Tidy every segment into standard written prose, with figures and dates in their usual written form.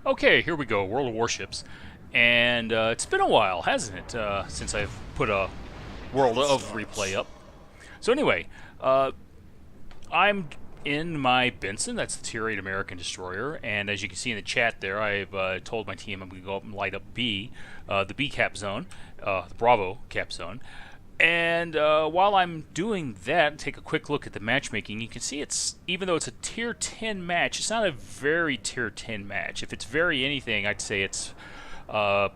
Okay, here we go, World of Warships. And it's been a while, hasn't it, since I've put a World of Replay up. So anyway, I'm in my Benson, that's the Tier 8 American Destroyer, and as you can see in the chat there, I've told my team I'm going to go up and light up B, the B cap zone, the Bravo cap zone. And while I'm doing that, take a quick look at the matchmaking. You can see it's, even though it's a Tier 10 match, it's not a very Tier 10 match. If it's very anything, I'd say it's, I'd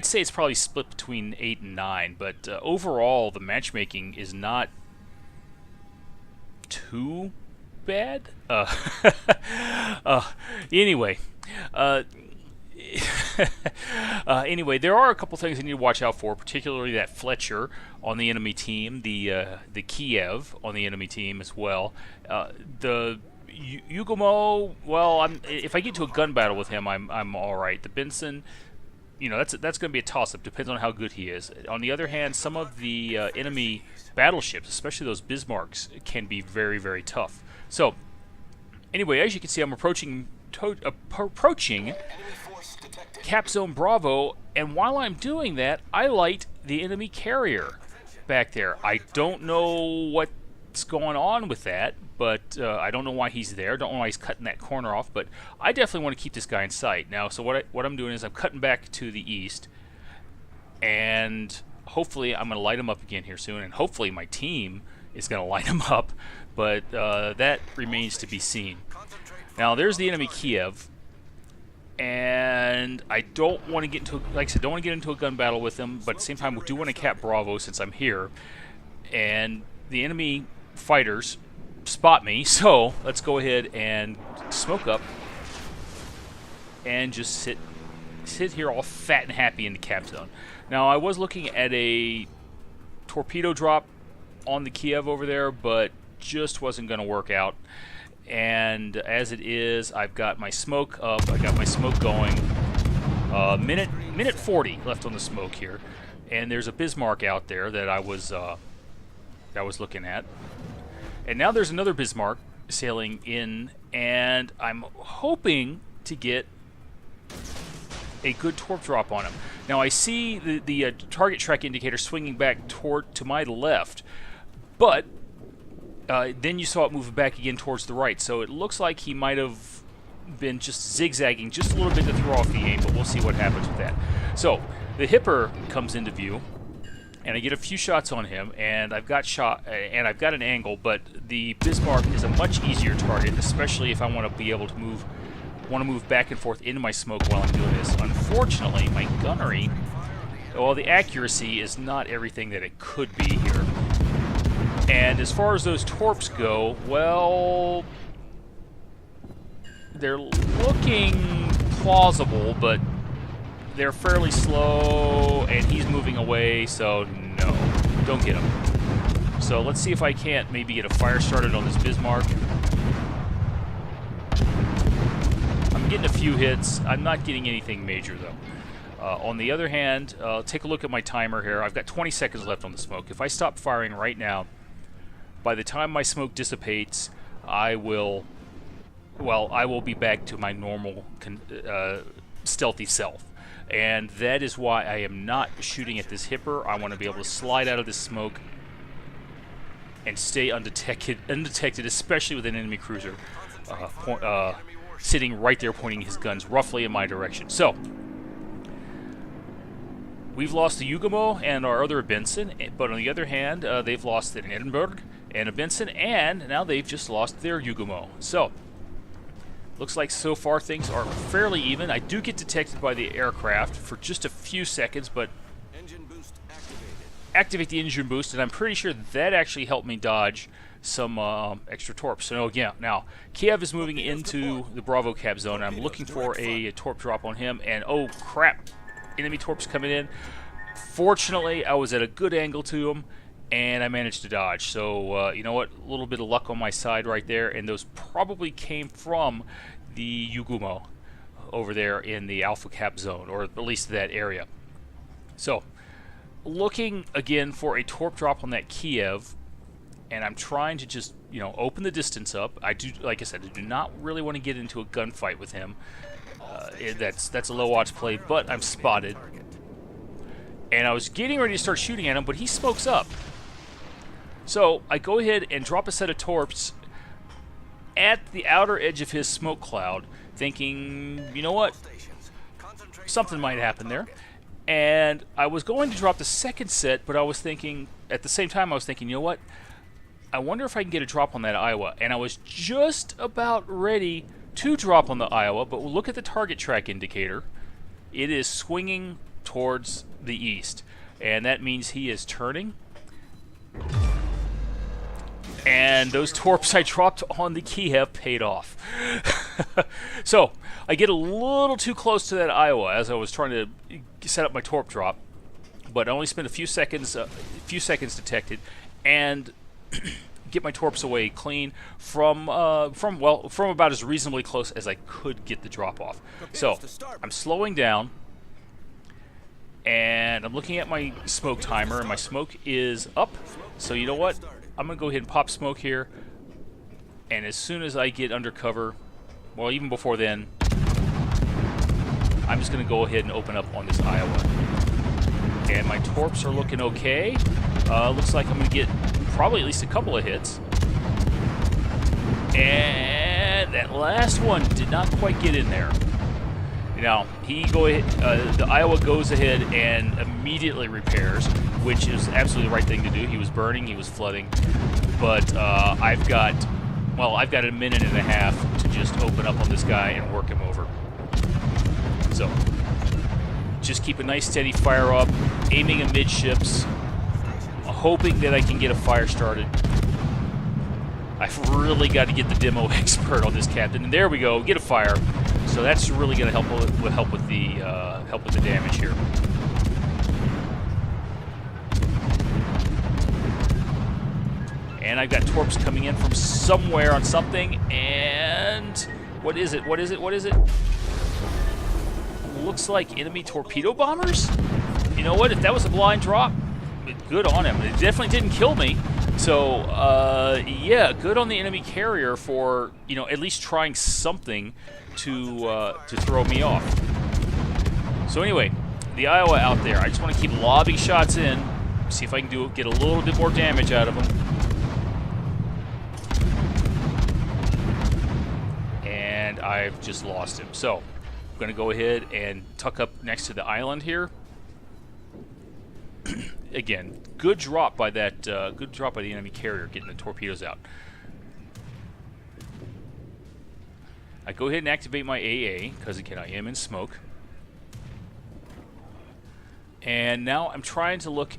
say it's probably split between 8 and 9. But overall, the matchmaking is not too bad. Anyway. Anyway, there are a couple things I need to watch out for, particularly that Fletcher on the enemy team, the Kiev on the enemy team as well. The Yugumo, well, if I get to a gun battle with him, I'm all right. The Benson, you know, that's going to be a toss-up. Depends on how good he is. On the other hand, some of the enemy battleships, especially those Bismarcks, can be very, very tough. So, anyway, as you can see, I'm approaching Cap Zone Bravo, and while I'm doing that, I light the enemy carrier back there. I don't know what's going on with that, but I don't know why he's there. Don't know why he's cutting that corner off, but I definitely want to keep this guy in sight. Now, so what I'm doing is I'm cutting back to the east, and hopefully I'm going to light him up again here soon, and hopefully my team is going to light him up, but that remains to be seen. Now, there's the enemy Kiev, and I don't want to get into, like I said, don't want to get into a gun battle with them, but at the same time, we do want to cap Bravo since I'm here, and the enemy fighters spot me, so let's go ahead and smoke up and just sit here all fat and happy in the cap zone. Now, I was looking at a torpedo drop on the Kiev over there, but just wasn't going to work out. And as it is, I've got my smoke up. I got my smoke going. Minute 40 left on the smoke here, and there's a Bismarck out there that I was looking at. And now there's another Bismarck sailing in, and I'm hoping to get a good torp drop on him. Now I see the target track indicator swinging back to my left, but then you saw it move back again towards the right, so it looks like he might have been just zigzagging just a little bit to throw off the aim, but we'll see what happens with that. So the Hipper comes into view, and I get a few shots on him, and I've got an angle, but the Bismarck is a much easier target, especially if I want to be able to move back and forth into my smoke while I'm doing this. Unfortunately, my gunnery, well, the accuracy is not everything that it could be here. And as far as those torps go, well, they're looking plausible, but they're fairly slow, and he's moving away, so no, don't get him. So let's see if I can't maybe get a fire started on this Bismarck. I'm getting a few hits. I'm not getting anything major, though. On the other hand, take a look at my timer here. I've got 20 seconds left on the smoke. If I stop firing right now, by the time my smoke dissipates, I will be back to my normal stealthy self. And that is why I am not shooting at this Hipper. I want to be able to slide out of this smoke and stay undetected, especially with an enemy cruiser sitting right there pointing his guns roughly in my direction. So, we've lost the Yugumo and our other Benson, but on the other hand, they've lost an Edinburgh and a Benson, and now they've just lost their Yugumo. So, looks like so far things are fairly even. I do get detected by the aircraft for just a few seconds, but activate the engine boost, and I'm pretty sure that actually helped me dodge some extra torps. So yeah, now Kiev is moving into the Bravo cap zone. I'm looking for a torp drop on him, and oh crap, enemy torps coming in. Fortunately, I was at a good angle to him, and I managed to dodge. So you know what, a little bit of luck on my side right there, and those probably came from the Yugumo over there in the Alpha cap zone, or at least that area. So looking again for a torp drop on that Kiev, and I'm trying to just, open the distance up. I do, like I said, I do not really want to get into a gunfight with him. That's a low odds play, but I'm spotted. And I was getting ready to start shooting at him, but he smokes up. So I go ahead and drop a set of torps at the outer edge of his smoke cloud, thinking, you know what? Something might happen there. And I was going to drop the second set, but I was thinking, at the same time, I was thinking, you know what? I wonder if I can get a drop on that Iowa. And I was just about ready to drop on the Iowa, but look at the target track indicator. It is swinging towards the east. And that means he is turning. And those torps I dropped on the Kiev paid off. So I get a little too close to that Iowa as I was trying to set up my torp drop, but I only spent a few seconds detected, and get my torps away clean from about as reasonably close as I could get the drop off. So I'm slowing down, and I'm looking at my smoke timer, and my smoke is up. So you know what? I'm going to go ahead and pop smoke here, and as soon as I get under cover, well, even before then, I'm just going to go ahead and open up on this Iowa. And my torps are looking okay. Looks like I'm going to get probably at least a couple of hits. And that last one did not quite get in there. Now, the Iowa goes ahead and immediately repairs, which is absolutely the right thing to do. He was burning, he was flooding, but I've got a minute and a half to just open up on this guy and work him over. So, just keep a nice steady fire up, aiming amidships, hoping that I can get a fire started. I've really got to get the demo expert on this captain, and there we go, get a fire. So that's really going to help with the damage here. And I've got torps coming in from somewhere on something, and what is it? What is it? What is it? Looks like enemy torpedo bombers? You know what? If that was a blind drop, good on him. It definitely didn't kill me. So, yeah, good on the enemy carrier for, at least trying something to throw me off. So anyway, the Iowa out there. I just want to keep lobbing shots in, see if I can get a little bit more damage out of him. And I've just lost him. So, I'm going to go ahead and tuck up next to the island here. Again, good drop by the enemy carrier, getting the torpedoes out. I go ahead and activate my AA, because again, I am in smoke. And now I'm trying to look,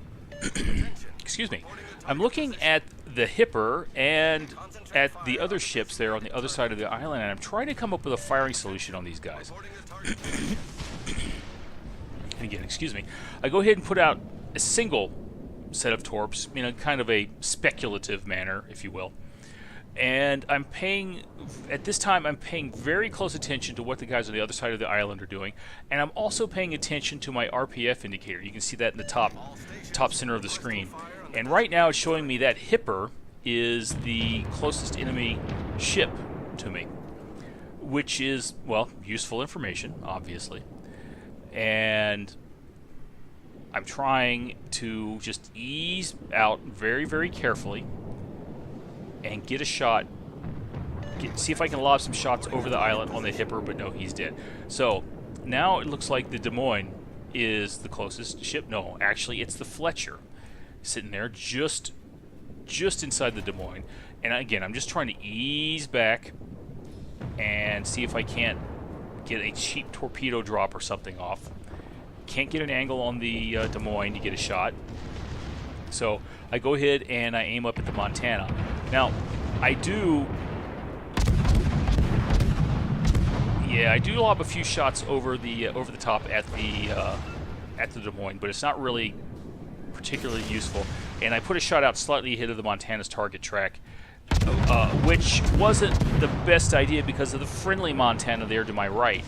excuse me, I'm looking at the Hipper and at the other ships there on the other side of the island, and I'm trying to come up with a firing solution on these guys. Again, excuse me. I go ahead and put out a single set of torps in a kind of a speculative manner, if you will. And at this time, I'm paying very close attention to what the guys on the other side of the island are doing. And I'm also paying attention to my RPF indicator. You can see that in the top center of the screen. And right now, it's showing me that Hipper is the closest enemy ship to me, which is, well, useful information, obviously. And I'm trying to just ease out very, very carefully and get a shot, see if I can lob some shots over the island on the Hipper, but no, he's dead. So now it looks like the Des Moines is the closest ship. No, actually, it's the Fletcher sitting there just inside the Des Moines. And again, I'm just trying to ease back and see if I can't get a cheap torpedo drop or something off. Can't get an angle on the Des Moines to get a shot. So I go ahead and I aim up at the Montana. Now, I do lob a few shots over the top at the Des Moines, but it's not really particularly useful. And I put a shot out slightly ahead of the Montana's target track, which wasn't the best idea because of the friendly Montana there to my right.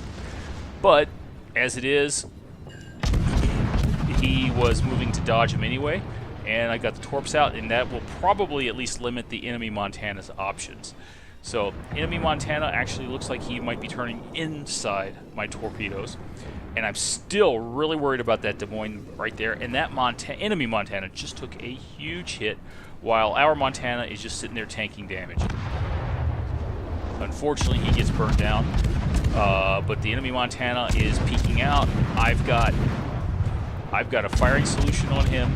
But as it is, he was moving to dodge him anyway, And I got the torps out, and that will probably at least limit the enemy Montana's options. So enemy Montana actually looks like he might be turning inside my torpedoes. And I'm still really worried about that Des Moines right there. And that enemy Montana just took a huge hit, while our Montana is just sitting there tanking damage. Unfortunately, he gets burned down. But the enemy Montana is peeking out. I've got a firing solution on him,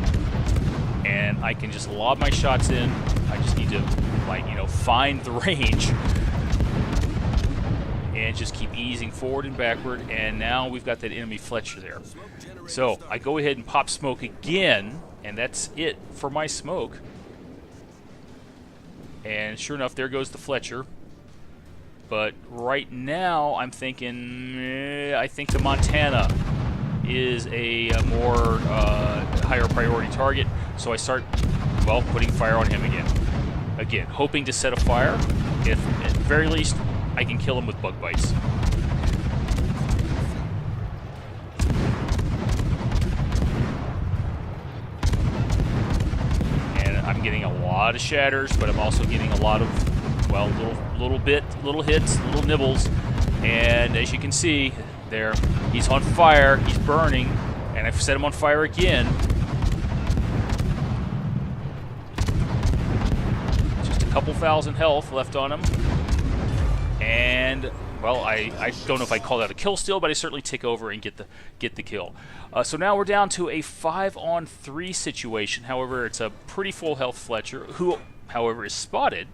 and I can just lob my shots in. I just need to, like, you know, find the range and just keep easing forward and backward. And now we've got that enemy Fletcher there. So I go ahead and pop smoke again, and that's it for my smoke. And sure enough, there goes the Fletcher. But right now, I'm thinking, I think the Montana is a more higher priority target. So I start, well, putting fire on him again. Again, hoping to set a fire. If, at the very least, I can kill him with bug bites. And I'm getting a lot of shatters, but I'm also getting a lot of, well, little hits, little nibbles. And as you can see, there, he's on fire, he's burning, and I've set him on fire again. Just a couple thousand health left on him. And, well, I don't know if I call that a kill still, but I certainly tick over and get the kill. So now we're down to a 5-on-3 situation. However, it's a pretty full health Fletcher, who, however, is spotted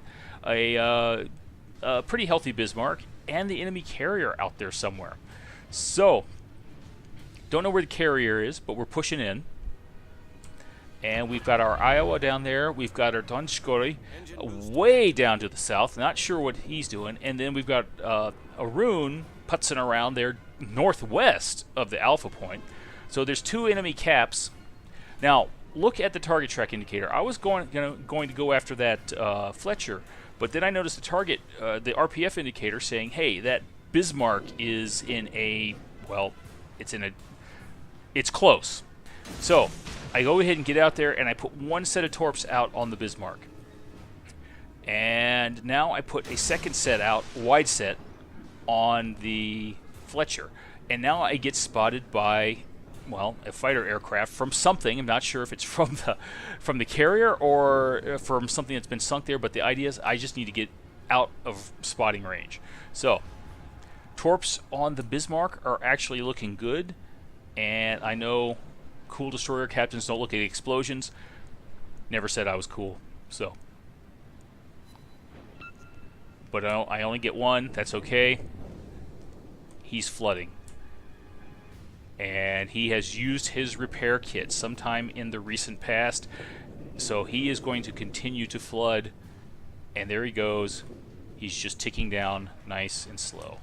a pretty healthy Bismarck and the enemy carrier out there somewhere. So, don't know where the carrier is, but we're pushing in. And we've got our Iowa down there. We've got our Donskoy way down to the south. Not sure what he's doing. And then we've got Arun putzing around there northwest of the Alpha Point. So there's two enemy caps. Now, look at the target track indicator. I was going to go after that Fletcher, but then I noticed the target, the RPF indicator saying, hey, that Bismarck is in a, well, it's close. So I go ahead and get out there, and I put one set of torps out on the Bismarck. And now I put a second set out, wide set, on the Fletcher. And now I get spotted by, well, a fighter aircraft from something. I'm not sure if it's from the carrier or from something that's been sunk there, but the idea is I just need to get out of spotting range. So torps on the Bismarck are actually looking good, and I know cool destroyer captains don't look at explosions. Never said I was cool, so. But I only get one. That's okay. He's flooding. And he has used his repair kit sometime in the recent past. So he is going to continue to flood. And there he goes. He's just ticking down nice and slow.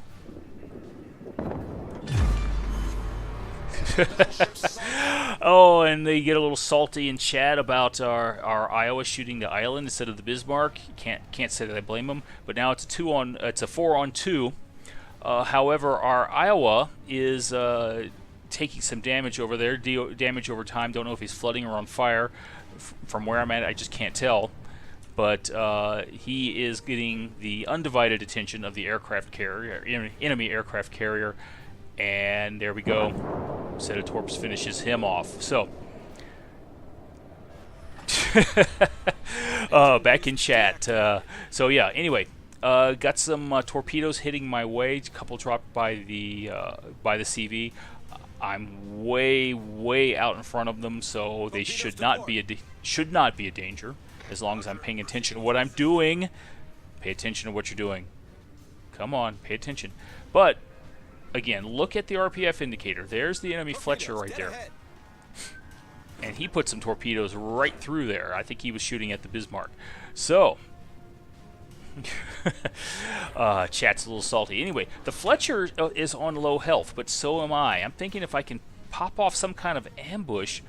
Oh, and they get a little salty in chat about our Iowa shooting the island instead of the Bismarck. Can't say that I blame them. But now it's a 4-on-2. However, our Iowa is taking some damage over there, damage over time. Don't know if he's flooding or on fire. From where I'm at, I just can't tell. But he is getting the undivided attention of the aircraft carrier, enemy aircraft carrier. And there we go. Set of torps finishes him off. So, back in chat. So yeah. Anyway, got some torpedoes hitting my way. A couple dropped by the CV. I'm way out in front of them, so they should not be a danger as long as I'm paying attention to what I'm doing. Pay attention to what you're doing. Come on, pay attention. But again, look at the RPF indicator. There's the enemy Fletcher right there. And he put some torpedoes right through there. I think he was shooting at the Bismarck. So, chat's a little salty. Anyway, the Fletcher is on low health, but so am I. I'm thinking if I can pop off some kind of ambush,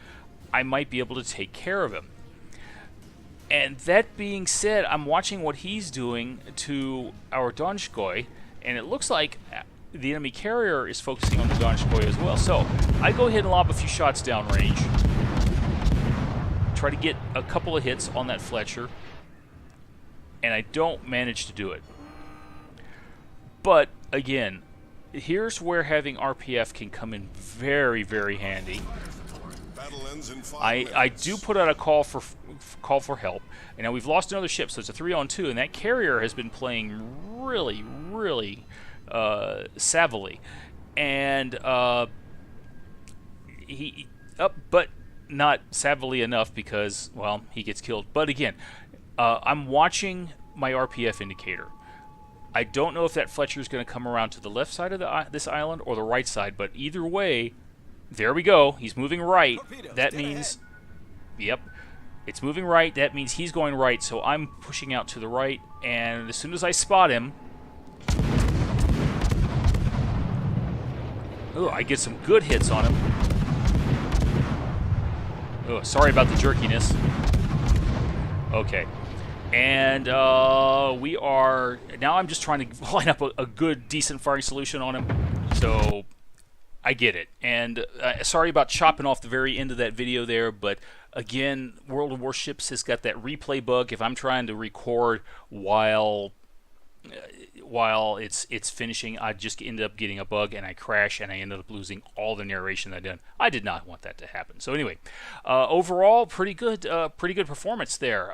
I might be able to take care of him. And that being said, I'm watching what he's doing to our Donskoy, and it looks like the enemy carrier is focusing on the Donskoy as well. So I go ahead and lob a few shots downrange. try to get a couple of hits on that Fletcher, and I don't manage to do it. But, again, here's where having RPF can come in very, very handy. I do put out a call for help, and now we've lost another ship, so it's a 3-on-2, and that carrier has been playing really, really savvily, and but not savvily enough because, well, he gets killed. But again, I'm watching my RPF indicator. I don't know if that Fletcher is going to come around to the left side of this island or the right side, but either way, there we go. He's moving right. That means, yep, it's moving right. That means he's going right, so I'm pushing out to the right, and as soon as I spot him, oh, I get some good hits on him. Oh, sorry about the jerkiness. Okay. And we are... Now I'm just trying to line up a good, decent firing solution on him. So I get it. And sorry about chopping off the very end of that video there, but again, World of Warships has got that replay bug. If I'm trying to record while it's finishing, I just end up getting a bug and I crash and I ended up losing all the narration that I did. I did not want that to happen. So anyway, overall, pretty good performance there.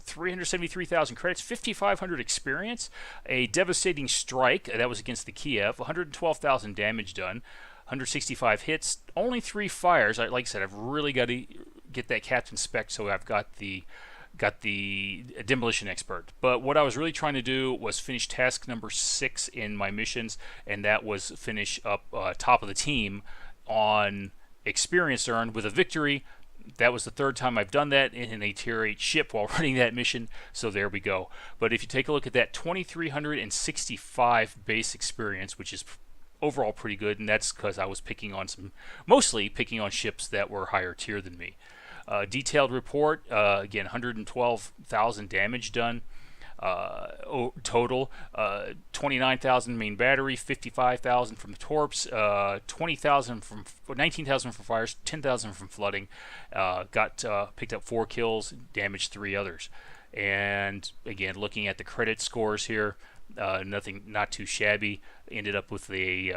373,000 credits, 5,500 experience, a devastating strike that was against the Kiev, 112,000 damage done, 165 hits, only 3 fires. Like I said, I've really got to get that captain spec, so I've got the demolition expert. But what I was really trying to do was finish task number 6 in my missions, and that was finish up top of the team on experience earned with a victory. That was the 3rd time I've done that in a tier 8 ship while running that mission, so there we go. But if you take a look at that, 2,365 base experience, which is overall pretty good, and that's because I was mostly picking on ships that were higher tier than me. Detailed report, again, 112,000 damage done total, 29,000 main battery, 55,000 from the torps, 19,000 from fires, 10,000 from flooding. Picked up 4 kills, damaged 3 others. And again, looking at the credit scores here, not too shabby. Ended up with a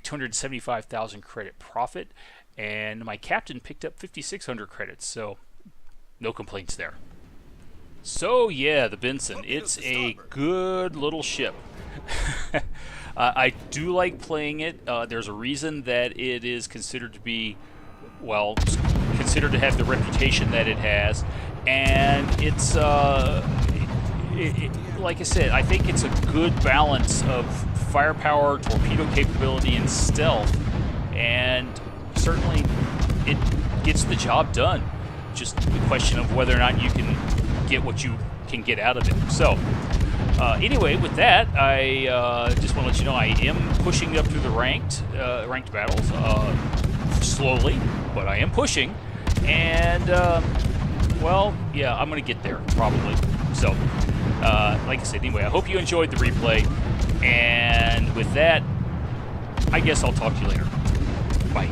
275,000 credit profit. And my captain picked up 5,600 credits, so no complaints there. So yeah, the Benson. It's a good little ship. I do like playing it. There's a reason that it is considered to be, well, considered to have the reputation that it has. And it's, like I said, I think it's a good balance of firepower, torpedo capability, and stealth. And certainly it gets the job done. Just the question of whether or not you can get what you can get out of it. So anyway, with that, I just want to let you know I am pushing up through the ranked battles slowly, but I am pushing. And well, yeah, I'm gonna get there probably. So like I said, anyway, I hope you enjoyed the replay, and with that, I guess I'll talk to you later. Bye.